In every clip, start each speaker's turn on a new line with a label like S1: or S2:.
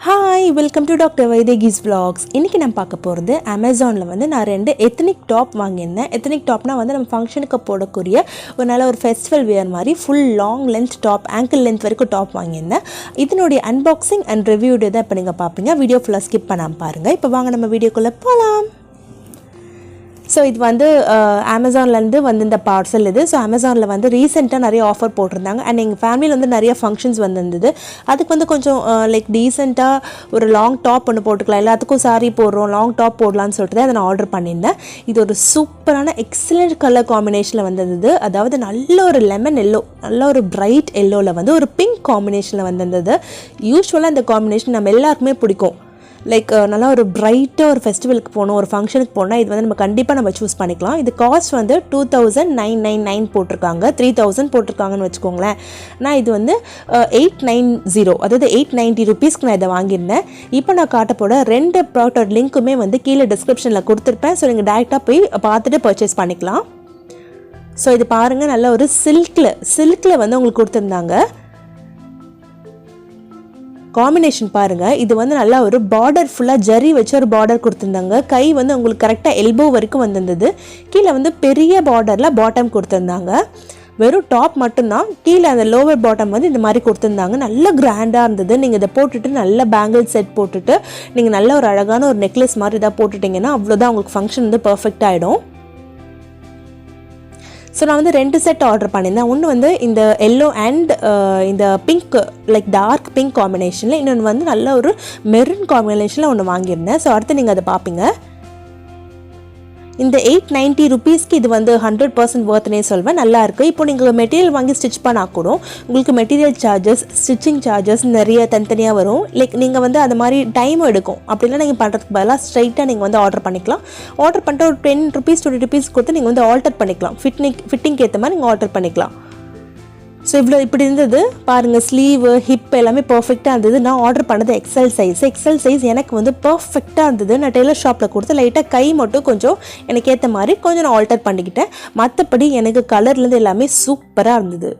S1: Hi, welcome to Dr.Vaithegi's vlogs. இன்னைக்கு நான் பார்க்க போறது Amazonல வந்து நான் ரெண்டு ethnic top வாங்கியிருந்தேன். ethnic topனா வந்து நம்ம ஃபங்க்ஷனுக்கு போடக்கூடிய ஒரு நல்ல ஒரு ஃபெஸ்டிவல் வியர் மாதிரி full long length top, ankle length வரைக்கும் top வாங்கியிருந்தேன். இதனுடைய unboxing and review தான் இப்போ நீங்க பாப்பீங்க. வீடியோ ஃபுல்லா ஸ்கிப் பண்ணாம பாருங்க. இப்போ வாங்க நம்ம வீடியோக்குள்ள போலாம். ஸோ இது வந்து அமேசான்லேருந்து வந்து இந்த பார்சல் இது. ஸோ அமேசானில் வந்து ரீசெண்டாக நிறைய ஆஃபர் போட்டிருந்தாங்க. அண்ட் எங்கள் ஃபேமிலியில் வந்து நிறைய ஃபங்க்ஷன்ஸ் வந்திருந்தது. அதுக்கு வந்து கொஞ்சம் லைக் டீசெண்டாக ஒரு லாங் டாப் ஒன்று போட்டுக்கலாம், எல்லாத்துக்கும் சாரீ போடுறோம், லாங் டாப் போடலான்னு சொல்லிட்டு தான் அதை நான் ஆர்டர் பண்ணியிருந்தேன். இது ஒரு சூப்பரான எக்ஸலண்ட் கலர் காம்பினேஷனில் வந்திருந்தது. அதாவது நல்ல ஒரு லெமன் எல்லோ, நல்ல ஒரு பிரைட் எல்லோவில் வந்து ஒரு பிங்க் காம்பினேஷனில் வந்திருந்தது. யூஸ்வலாக இந்த காம்பினேஷன் நம்ம எல்லாருக்குமே பிடிக்கும். லைக் நல்லா ஒரு பிரைட்டாக ஒரு ஃபெஸ்டிவலுக்கு போகணும், ஒரு ஃபங்க்ஷனுக்கு போனால் இது வந்து நம்ம கண்டிப்பாக நம்ம சூஸ் பண்ணிக்கலாம். இது காஸ்ட் வந்து 2999 போட்டிருக்காங்க, 3000 போட்டிருக்காங்கன்னு வச்சுக்கோங்களேன். நான் இது வந்து 890, அதாவது 890 ருபீஸ்க்கு நான் இதை வாங்கியிருந்தேன். இப்போ நான் காட்ட போட ரெண்டு ப்ராடக்ட் லிங்க்குமே வந்து கீழே டிஸ்கிரிப்ஷனில் கொடுத்துருப்பேன். ஸோ நீங்கள் டேரெக்டாக போய் பார்த்துட்டு பர்ச்சேஸ் பண்ணிக்கலாம். ஸோ இது பாருங்கள், நல்ல ஒரு சில்கில் வந்து உங்களுக்கு கொடுத்துருந்தாங்க. காம்பினேஷன் பாருங்கள், இது வந்து நல்லா ஒரு பார்டர் ஃபுல்லாக ஜரி வச்சு ஒரு பார்டர் கொடுத்துருந்தாங்க. கை வந்து உங்களுக்கு கரெக்டாக எல்போ வரைக்கும் வந்திருந்தது. கீழே வந்து பெரிய பார்டரில் பாட்டம் கொடுத்துருந்தாங்க. வெறும் டாப் மட்டும்தான், கீழே அந்த லோவர் பாட்டம் வந்து இந்த மாதிரி கொடுத்துருந்தாங்க. நல்ல கிராண்டாக இருந்தது. நீங்கள் இதை போட்டுட்டு நல்ல பேங்கிள் செட் போட்டுட்டு நீங்கள் நல்ல ஒரு அழகான ஒரு நெக்லஸ் மாதிரி இதாக போட்டுட்டிங்கன்னா அவ்வளோதான் உங்களுக்கு ஃபங்க்ஷன் வந்து பர்ஃபெக்ட் ஆகிடும். ஸோ நான் வந்து ரெண்டு செட் ஆர்டர் பண்ணியிருந்தேன். ஒன்று வந்து இந்த எல்லோ அண்ட் இந்த பிங்க், லைக் டார்க் பிங்க் காம்பினேஷனில், இன்னொன்று வந்து நல்ல ஒரு மெரூன் காம்பினேஷனில் ஒன்று வாங்கியிருந்தேன். ஸோ அடுத்து நீங்கள் அதை பார்ப்பீங்க. இந்த 890 ருபீஸ்க்கு இது வந்து 100% ஒர்த்னே சொல்வேன். நல்லாயிருக்கு. இப்போ நீங்கள் மெட்டீரியல் வாங்கி ஸ்டிச் பண்ணால் கூட உங்களுக்கு மெட்டீரியல் சார்ஜஸ், ஸ்டிச்சிங் சார்ஜஸ் நிறைய தனித்தனியாக வரும். லைக் நீங்கள் வந்து அது மாதிரி டைம் எடுக்கும். அப்படிலாம் நீங்கள் பண்ணுறதுக்கு பதிலாக ஸ்ட்ரைட்டாக நீங்கள் வந்து ஆர்டர் பண்ணிக்கலாம். ஆர்டர் பண்ணிட்டு ஒரு 10 ருபீஸ் 20 ருபீஸ் கொடுத்து நீங்கள் வந்து ஆல்டர் பண்ணிக்கலாம். ஃபிட்டிங்க்கு ஏற்ற மாதிரி நீங்கள் ஆல்டர் பண்ணிக்கலாம். ஸோ இவ்வளோ இப்படி இருந்தது பாருங்கள். ஸ்லீவு, ஹிப் எல்லாமே பர்ஃபெக்டாக இருந்தது. நான் ஆர்டர் பண்ணது எக்ஸல் சைஸ் எனக்கு வந்து பர்ஃபெக்டாக இருந்தது. நான் டெய்லர் ஷாப்பில் கொடுத்து லைட்டாக கை மட்டும் கொஞ்சம் எனக்கு ஏற்ற மாதிரி கொஞ்சம் நான் ஆல்டர் பண்ணிக்கிட்டேன். மற்றபடி எனக்கு கலர்லேருந்து எல்லாமே சூப்பராக இருந்தது.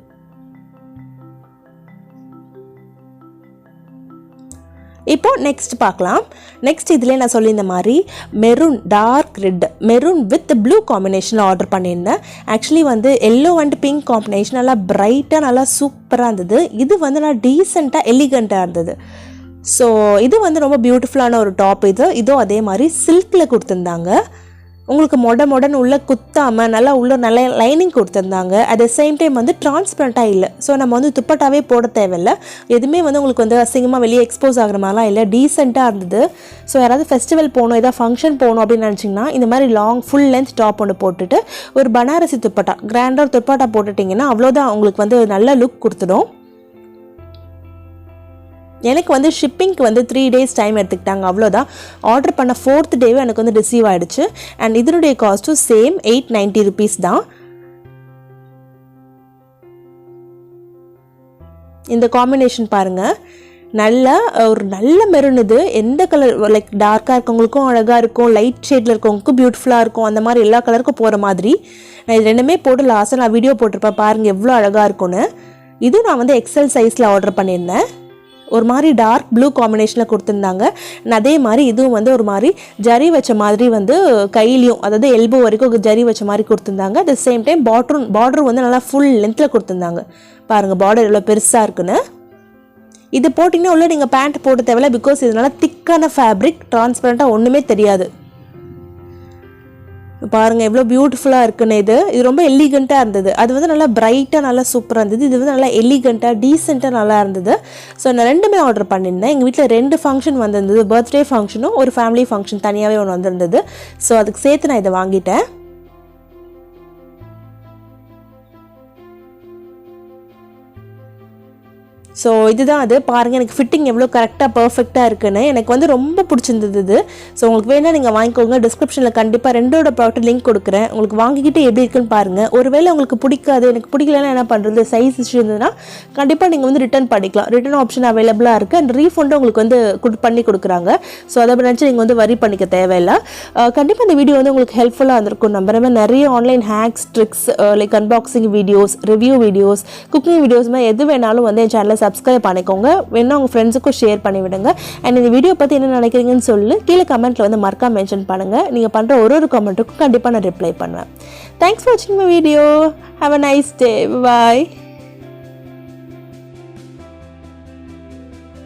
S1: இப்போ நெக்ஸ்ட் பார்க்கலாம். நெக்ஸ்ட் இதில் நான் சொல்லியிருந்த மாதிரி maroon, dark red, maroon with blue காம்பினேஷனில் ஆர்டர் பண்ணியிருந்தேன். ஆக்சுவலி வந்து எல்லோ அண்ட் பிங்க் காம்பினேஷன் நல்லா பிரைட்டாக நல்லா சூப்பராக இருந்தது. இது வந்து நல்லா டீசெண்டாக எலிகண்ட்டாக இருந்தது. ஸோ இது வந்து ரொம்ப பியூட்டிஃபுல்லான ஒரு டாப். இதோ அதே மாதிரி சில்கில் கொடுத்துருந்தாங்க. உங்களுக்கு மொடன்னு உள்ளே குத்தாமல் நல்லா உள்ள நல்ல லைனிங் கொடுத்துருந்தாங்க. அட் த சேம் டைம் வந்து டிரான்ஸ்பரண்ட்டாக இல்லை. ஸோ நம்ம வந்து துப்பட்டாவே போட தேவையில்லை. எதுவுமே வந்து உங்களுக்கு வந்து அசிங்கமாக வெளியே எக்ஸ்போஸ் ஆகிற மாதிரிலாம் இல்லை, டீசெண்டாக இருந்தது. ஸோ யாராவது ஃபெஸ்டிவல் போகணும், ஏதாவது ஃபங்க்ஷன் போகணும் அப்படின்னு நினச்சிங்கன்னா இந்த மாதிரி லாங் ஃபுல் லென்த் டாப் ஒன்று போட்டுட்டு ஒரு பனாரசி துப்பட்டா, கிராண்டாக துப்பட்டா போட்டுட்டிங்கன்னா அவ்வளோதான், உங்களுக்கு வந்து நல்ல லுக் கொடுத்துடும். எனக்கு வந்து ஷிப்பிங்க்கு வந்து 3 days டைம் எடுத்துக்கிட்டாங்க, அவ்வளோதான். ஆர்டர் பண்ண 4th டேவே எனக்கு வந்து ரிசீவ் ஆகிடுச்சு. அண்ட் இதனுடைய காஸ்ட்டும் சேம் 890 ருபீஸ் தான். இந்த காம்பினேஷன் பாருங்கள், ஒரு நல்ல மெரூன். இது எந்த கலர், லைக் டார்க்காக இருக்கவங்களுக்கும் அழகாக இருக்கும், லைட் ஷேடில் இருக்கவங்களுக்கும் பியூட்டிஃபுல்லாக இருக்கும். அந்த மாதிரி எல்லா கலருக்கும் போகிற மாதிரி நான் இது ரெண்டுமே போட்டு லாஸ்ட்டாக நான் வீடியோ போட்டிருப்பேன் பாருங்கள் எவ்வளோ அழகாக இருக்கும்னு. இது நான் வந்து எக்ஸல் சைஸில் ஆர்டர் பண்ணியிருந்தேன். ஒரு மாதிரி டார்க் ப்ளூ காம்பினேஷனில் கொடுத்துருந்தாங்க. அதே மாதிரி இதுவும் வந்து ஒரு மாதிரி ஜரி வச்ச மாதிரி வந்து கையிலையும், அதாவது எல்போ வரைக்கும் ஜரி வச்ச மாதிரி கொடுத்துருந்தாங்க. அட் த சேம் டைம் பார்டரும் வந்து நல்லா ஃபுல் லென்த்தில் கொடுத்துருந்தாங்க. பாருங்கள் பார்டர் எவ்வளோ பெருசாக இருக்குன்னு. இது போட்டிங்கன்னா உள்ள நீங்கள் பேண்ட் போட்டு தேவையில்ல, பிகாஸ் இதனால திக்கான ஃபேப்ரிக், டிரான்ஸ்பரண்ட்டாக ஒன்றுமே தெரியாது. பாருங்கள் எவ்வளோ பியூட்டிஃபுல்லாக இருக்குன்னு. இது ரொம்ப எலிகண்ட்டாக இருந்தது. அது வந்து நல்லா பிரைட்டாக நல்லா சூப்பராக இருந்தது. இது வந்து நல்லா எலிகண்ட்டாக டீசெண்டாக நல்லா இருந்தது. ஸோ நான் ரெண்டுமே ஆர்டர் பண்ணியிருந்தேன். எங்கள் வீட்டில் 2 ஃபங்க்ஷன் வந்திருந்தது. பர்த்டே ஃபங்க்ஷனும் ஒரு ஃபேமிலி ஃபங்க்ஷன் தனியாகவே ஒன்று வந்திருந்தது. ஸோ அதுக்கு சேர்த்து நான் இதை வாங்கிட்டேன். ஸோ இதுதான் அது. பாருங்கள் எனக்கு ஃபிட்டிங் எவ்வளோ கரெக்டாக பர்ஃபெக்டாக இருக்குன்னு எனக்கு வந்து ரொம்ப பிடிச்சிருந்தது இது. ஸோ உங்களுக்கு வேணால் நீங்கள் வாங்கிக்கோங்க. டிஸ்கிரிப்ஷனில் கண்டிப்பாக ரெண்டோட ப்ராடக்ட் லிங்க் கொடுக்குறேன். உங்களுக்கு வாங்கிக்கிட்டு எப்படி இருக்குன்னு பாருங்கள். ஒருவேளை உங்களுக்கு பிடிக்காது, எனக்கு பிடிக்கலன்னா என்ன பண்ணுறது, சைஸ் இஷ்யூ இருந்ததுன்னா கண்டிப்பாக நீங்கள் வந்து ரிட்டர்ன் பண்ணிக்கலாம். ரிட்டர்ன் ஆப்ஷன் அவைலபிளாக இருக்குது. அண்ட் ரீஃபண்டும் உங்களுக்கு வந்து பண்ணி கொடுக்குறாங்க. ஸோ அதை நினச்சி நீங்கள் வந்து வரி பண்ணிக்க தேவையில்லை. கண்டிப்பாக இந்த வீடியோ வந்து உங்களுக்கு ஹெல்ப்ஃபுல்லாக இருந்திருக்கும் நம்புறேன். நிறைய online hacks, tricks, like unboxing videos, review videos, cooking videos மாதிரி எது வேணாலும் வந்து என் சேனலில் சப்ஸ்கிரைப் பண்ணிக்கோங்க. வேணா உங்கள் ஃப்ரெண்ட்ஸுக்கும் ஷேர் பண்ணி விடுங்க. அண்ட் இந்த வீடியோ பற்றி என்ன நினைக்கிறீங்கன்னு சொல்லி கீழே கமெண்ட்டில் வந்து மறக்காம மென்ஷன் பண்ணுங்கள். நீங்கள் பண்ணுற ஒரு கமெண்ட்டுக்கும் கண்டிப்பாக நான் ரிப்ளை பண்ணுவேன். தேங்க்ஸ் ஃபார் வாட்சிங் my video. Have a nice day. Bye.